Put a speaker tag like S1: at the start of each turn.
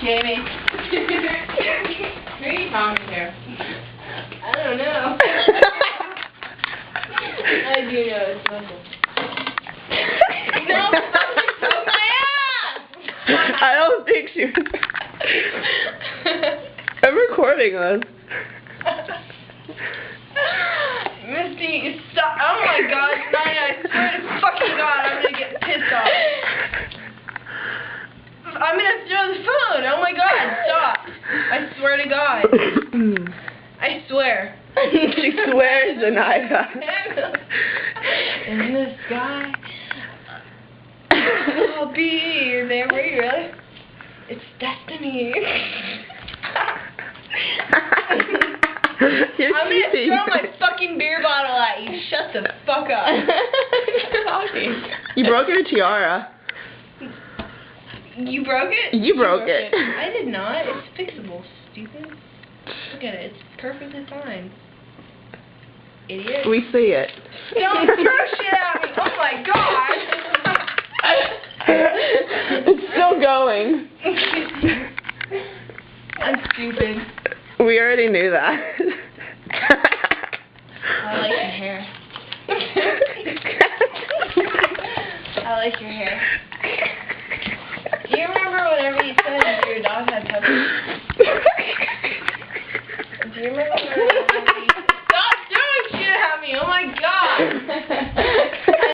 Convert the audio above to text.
S1: Jamie. Who are you talking to? I don't know. I do know it's Michael. No, you took my ass!
S2: I don't think she was. I'm recording this.
S1: Misty, stop. Oh my god, Naya, I swear to fucking god, I'm gonna get pissed off. I'm gonna throw the phone. Oh my god, stop. I swear to god. I swear.
S2: She swears, Anaya.
S1: In the sky, I'll be there. Were you really? It's destiny.
S2: You're
S1: I'm gonna
S2: cheating.
S1: throw my fucking beer bottle at you. Shut the fuck up.
S2: You broke your tiara.
S1: You broke it?
S2: You broke it.
S1: I did not. It's fixable, stupid. Look at it. It's perfectly fine. Idiot.
S2: We see it.
S1: Don't throw shit at me. Oh my god.
S2: It's still going.
S1: I'm stupid.
S2: We already knew that.
S1: I like your hair. I like your hair. Do you remember whenever you said your dog had puppies?